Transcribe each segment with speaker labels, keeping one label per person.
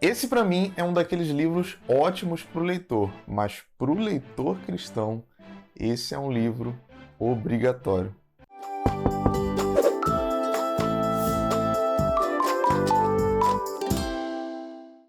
Speaker 1: Esse, para mim, é um daqueles livros ótimos para o leitor, mas para o leitor cristão, esse é um livro obrigatório.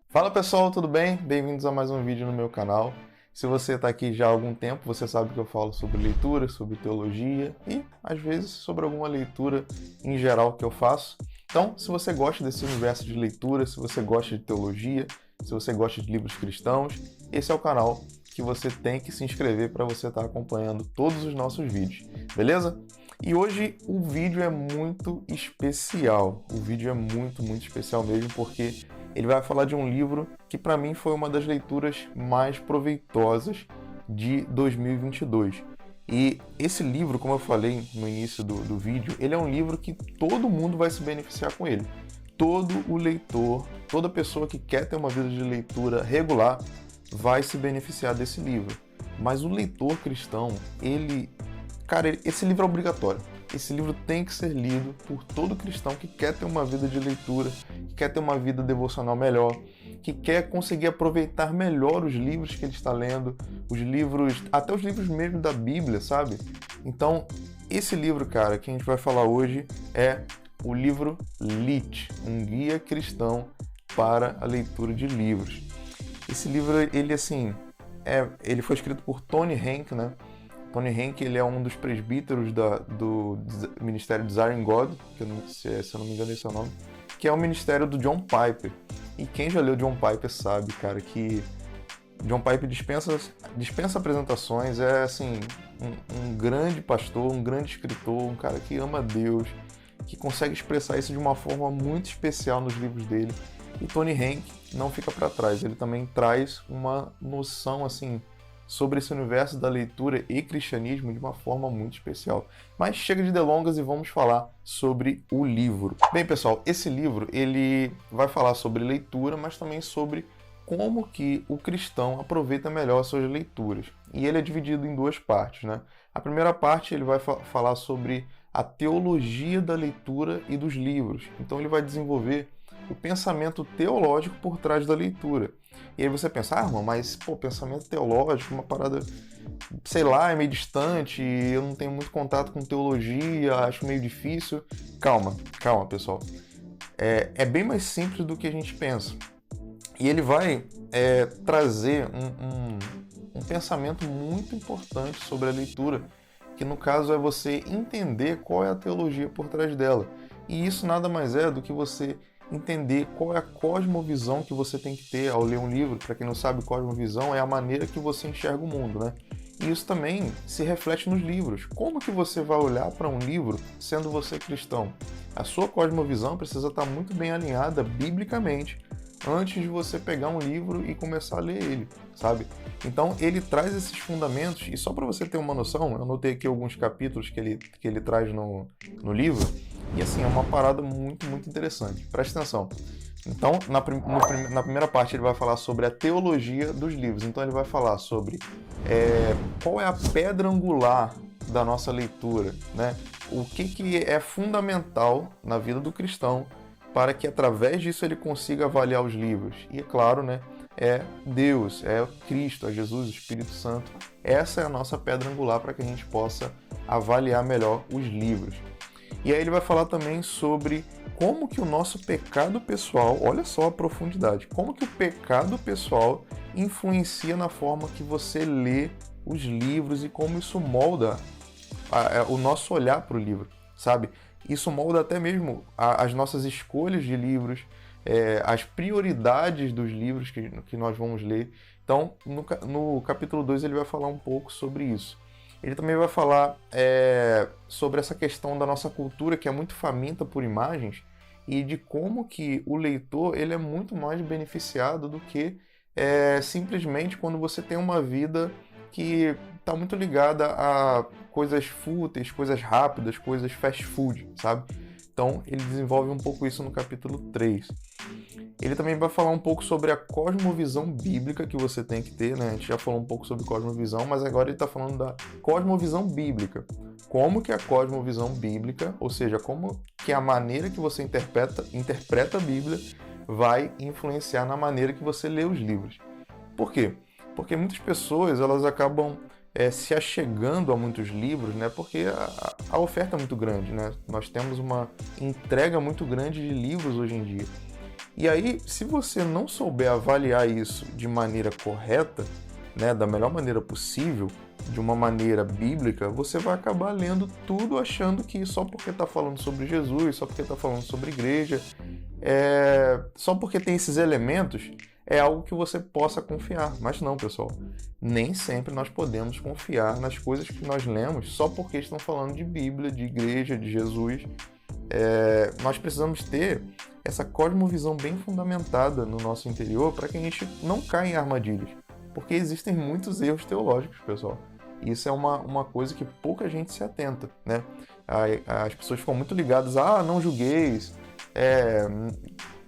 Speaker 1: Fala pessoal, tudo bem? Bem-vindos a mais um vídeo no meu canal. Se você está aqui já há algum tempo, você sabe que eu falo sobre leitura, sobre teologia e, às vezes, sobre alguma leitura em geral que eu faço. Então, se você gosta desse universo de leitura, se você gosta de teologia, se você gosta de livros cristãos, esse é o canal que você tem que se inscrever para você estar acompanhando todos os nossos vídeos, beleza? E hoje o vídeo é muito especial. O vídeo é muito especial mesmo, porque ele vai falar de um livro que para mim foi uma das leituras mais proveitosas de 2022. E esse livro, como eu falei no início do vídeo, ele é um livro que todo mundo vai se beneficiar com ele. Todo o leitor, toda pessoa que quer ter uma vida de leitura regular vai se beneficiar desse livro. Mas o leitor cristão, esse livro é obrigatório. Esse livro tem que ser lido por todo cristão que quer ter uma vida de leitura, que quer ter uma vida devocional melhor, que quer conseguir aproveitar melhor os livros que ele está lendo, os livros, até os livros mesmo da Bíblia, sabe? Então, esse livro, cara, que a gente vai falar hoje é o livro Lit, um guia cristão para a leitura de livros. Esse livro, ele foi escrito por Tony Henk, né? Tony Henk, ele é um dos presbíteros do Ministério Desiring God, que se eu não me engano esse é o nome, que é o ministério do John Piper. E quem já leu John Piper sabe, cara, que John Piper dispensa apresentações, é assim, um grande pastor, um grande escritor, um cara que ama Deus, que consegue expressar isso de uma forma muito especial nos livros dele. E Tony Henk não fica para trás, ele também traz uma noção assim sobre esse universo da leitura e cristianismo de uma forma muito especial. Mas chega de delongas e vamos falar sobre o livro. Bem, pessoal, esse livro ele vai falar sobre leitura, mas também sobre como que o cristão aproveita melhor as suas leituras. E ele é dividido em duas partes, né? A primeira parte ele vai falar sobre a teologia da leitura e dos livros. Então ele vai desenvolver o pensamento teológico por trás da leitura. E aí você pensa, mas pensamento teológico, uma parada, sei lá, é meio distante, eu não tenho muito contato com teologia, acho meio difícil. Calma, pessoal. É bem mais simples do que a gente pensa. E ele vai trazer um pensamento muito importante sobre a leitura, que no caso é você entender qual é a teologia por trás dela. E isso nada mais é do que você entender qual é a cosmovisão que você tem que ter ao ler um livro. Para quem não sabe, cosmovisão é a maneira que você enxerga o mundo, né? E isso também se reflete nos livros. Como que você vai olhar para um livro sendo você cristão? A sua cosmovisão precisa estar muito bem alinhada biblicamente antes de você pegar um livro e começar a ler ele, sabe? Então ele traz esses fundamentos, e só para você ter uma noção, eu anotei aqui alguns capítulos que ele traz no livro, e assim, é uma parada muito interessante. Presta atenção. Então, na primeira parte ele vai falar sobre a teologia dos livros. Então ele vai falar sobre qual é a pedra angular da nossa leitura, né? O que é fundamental na vida do cristão para que através disso ele consiga avaliar os livros. E é claro, né? É Deus, é Cristo, é Jesus, o Espírito Santo. Essa é a nossa pedra angular para que a gente possa avaliar melhor os livros. E aí ele vai falar também sobre como que o nosso pecado pessoal, olha só a profundidade, como que o pecado pessoal influencia na forma que você lê os livros e como isso molda o nosso olhar para o livro, sabe? Isso molda até mesmo as nossas escolhas de livros, as prioridades dos livros que nós vamos ler. Então, no capítulo 2 ele vai falar um pouco sobre isso. Ele também vai falar sobre essa questão da nossa cultura, que é muito faminta por imagens, e de como que o leitor ele é muito mais beneficiado do que simplesmente quando você tem uma vida que está muito ligada a coisas fúteis, coisas rápidas, coisas fast food, sabe? Então, ele desenvolve um pouco isso no capítulo 3. Ele também vai falar um pouco sobre a cosmovisão bíblica que você tem que ter, né? A gente já falou um pouco sobre cosmovisão, mas agora ele está falando da cosmovisão bíblica. Como que a cosmovisão bíblica, ou seja, como que a maneira que você interpreta a Bíblia vai influenciar na maneira que você lê os livros. Por quê? Porque muitas pessoas elas acabam se achegando a muitos livros, né? Porque a oferta é muito grande, né? Nós temos uma entrega muito grande de livros hoje em dia. E aí, se você não souber avaliar isso de maneira correta, né, da melhor maneira possível, de uma maneira bíblica, você vai acabar lendo tudo achando que só porque está falando sobre Jesus, só porque está falando sobre igreja, só porque tem esses elementos, é algo que você possa confiar. Mas não, pessoal, nem sempre nós podemos confiar nas coisas que nós lemos só porque estão falando de Bíblia, de igreja, de Jesus. Nós precisamos ter essa cosmovisão bem fundamentada no nosso interior para que a gente não caia em armadilhas. Porque existem muitos erros teológicos, pessoal. E isso é uma coisa que pouca gente se atenta, né? As pessoas ficam muito ligadas a não julgueis,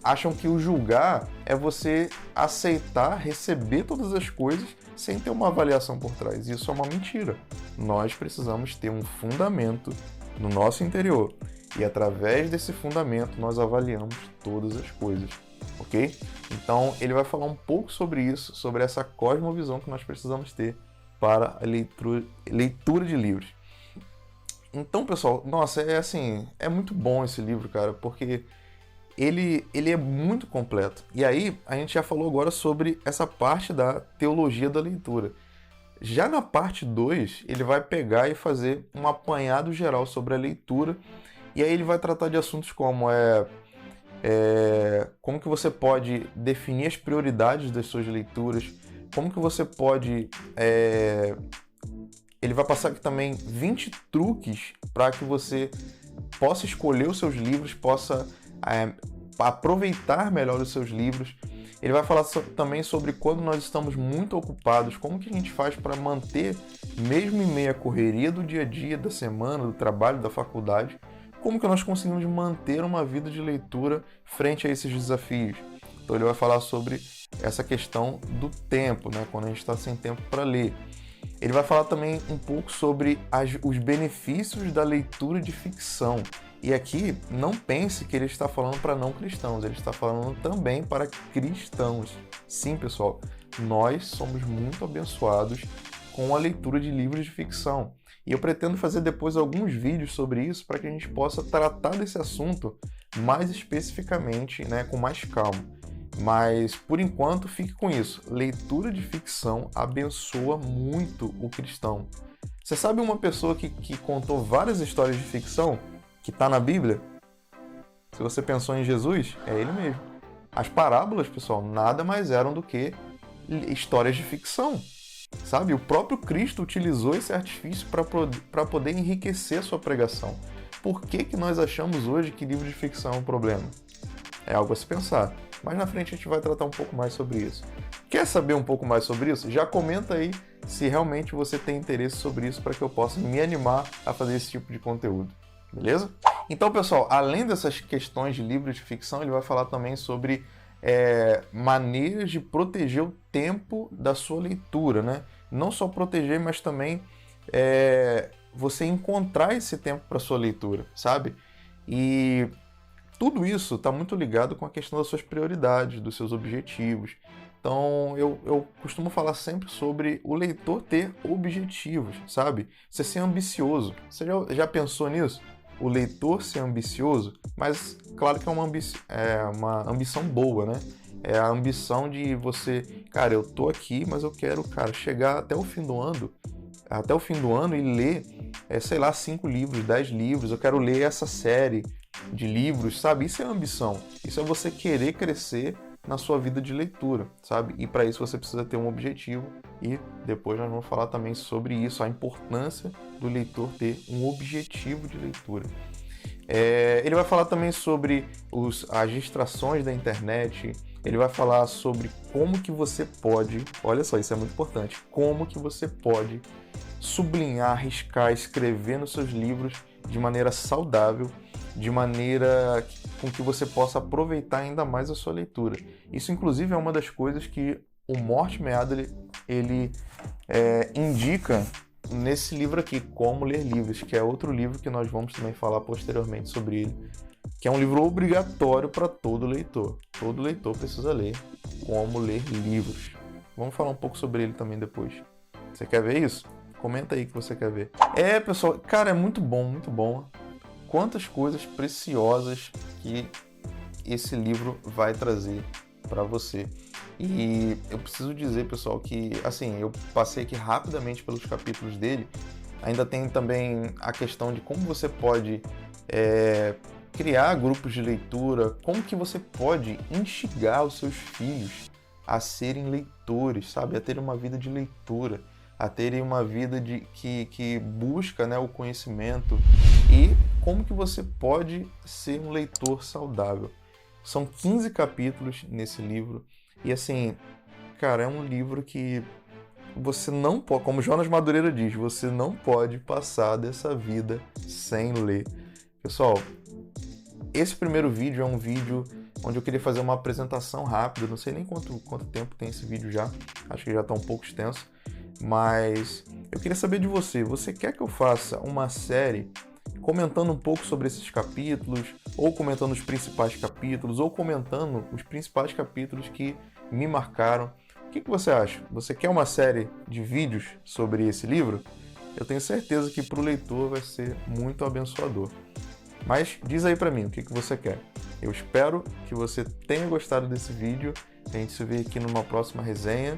Speaker 1: acham que o julgar é você aceitar, receber todas as coisas sem ter uma avaliação por trás. Isso é uma mentira. Nós precisamos ter um fundamento no nosso interior. E através desse fundamento nós avaliamos todas as coisas, ok? Então ele vai falar um pouco sobre isso, sobre essa cosmovisão que nós precisamos ter para a leitura de livros. Então, pessoal, nossa, é muito bom esse livro, cara, porque ele é muito completo. E aí, a gente já falou agora sobre essa parte da teologia da leitura. Já na parte 2, ele vai pegar e fazer um apanhado geral sobre a leitura. E aí ele vai tratar de assuntos como como que você pode definir as prioridades das suas leituras, como que você pode... Ele vai passar aqui também 20 truques para que você possa escolher os seus livros, possa aproveitar melhor os seus livros. Ele vai falar também sobre quando nós estamos muito ocupados, como que a gente faz para manter, mesmo em meio à correria do dia a dia, da semana, do trabalho, da faculdade, como que nós conseguimos manter uma vida de leitura frente a esses desafios. Então ele vai falar sobre essa questão do tempo, né? Quando a gente está sem tempo para ler. Ele vai falar também um pouco sobre os benefícios da leitura de ficção. E aqui, não pense que ele está falando para não cristãos, ele está falando também para cristãos. Sim, pessoal, nós somos muito abençoados com a leitura de livros de ficção. E eu pretendo fazer depois alguns vídeos sobre isso para que a gente possa tratar desse assunto mais especificamente, né, com mais calma. Mas, por enquanto, fique com isso. Leitura de ficção abençoa muito o cristão. Você sabe uma pessoa que contou várias histórias de ficção que está na Bíblia? Se você pensou em Jesus, é ele mesmo. As parábolas, pessoal, nada mais eram do que histórias de ficção. Sabe? O próprio Cristo utilizou esse artifício para poder enriquecer a sua pregação. Por que nós achamos hoje que livro de ficção é um problema? É algo a se pensar. Mas na frente a gente vai tratar um pouco mais sobre isso. Quer saber um pouco mais sobre isso? Já comenta aí se realmente você tem interesse sobre isso para que eu possa me animar a fazer esse tipo de conteúdo. Beleza? Então, pessoal, além dessas questões de livros de ficção, ele vai falar também sobre maneiras de proteger o tempo da sua leitura, né? Não só proteger, mas também você encontrar esse tempo para sua leitura, sabe? E tudo isso está muito ligado com a questão das suas prioridades, dos seus objetivos. Então, eu costumo falar sempre sobre o leitor ter objetivos, sabe? Você ser ambicioso. Você já pensou nisso? O leitor ser ambicioso, mas claro que é uma ambição boa, né? É a ambição de você, cara, eu tô aqui, mas eu quero, cara, chegar até o fim do ano e ler, 5 livros, 10 livros, eu quero ler essa série de livros, sabe? Isso é ambição. Isso é você querer crescer na sua vida de leitura, sabe? E para isso você precisa ter um objetivo e depois nós vamos falar também sobre isso, a importância do leitor ter um objetivo de leitura. Ele vai falar também sobre as distrações da internet, ele vai falar sobre como que você pode, olha só, isso é muito importante, como que você pode sublinhar, riscar, escrever nos seus livros de maneira saudável, de maneira com que você possa aproveitar ainda mais a sua leitura. Isso, inclusive, é uma das coisas que o Mortimer Adler ele indica nesse livro aqui, Como Ler Livros, que é outro livro que nós vamos também falar posteriormente sobre ele, que é um livro obrigatório para todo leitor. Todo leitor precisa ler Como Ler Livros. Vamos falar um pouco sobre ele também depois. Você quer ver isso? Comenta aí que você quer ver. Pessoal, cara, é muito bom, muito bom. Quantas coisas preciosas que esse livro vai trazer para você. E eu preciso dizer, pessoal, que assim, eu passei aqui rapidamente pelos capítulos dele. Ainda tem também a questão de como você pode criar grupos de leitura, como que você pode instigar os seus filhos a serem leitores, sabe? A terem uma vida de leitura, a terem uma vida que busca, né, o conhecimento, e como que você pode ser um leitor saudável. São 15 capítulos nesse livro e assim, cara, é um livro que você não pode, como Jonas Madureira diz, você não pode passar dessa vida sem ler. Pessoal, esse primeiro vídeo é um vídeo onde eu queria fazer uma apresentação rápida, não sei nem quanto tempo tem esse vídeo já, acho que já está um pouco extenso, mas eu queria saber de você. Você quer que eu faça uma série comentando um pouco sobre esses capítulos, ou comentando os principais capítulos, ou comentando os principais capítulos que me marcaram? O que você acha? Você quer uma série de vídeos sobre esse livro? Eu tenho certeza que para o leitor vai ser muito abençoador. Mas diz aí pra mim o que você quer. Eu espero que você tenha gostado desse vídeo. A gente se vê aqui numa próxima resenha.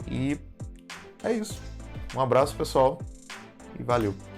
Speaker 1: E é isso. Um abraço, pessoal. E valeu!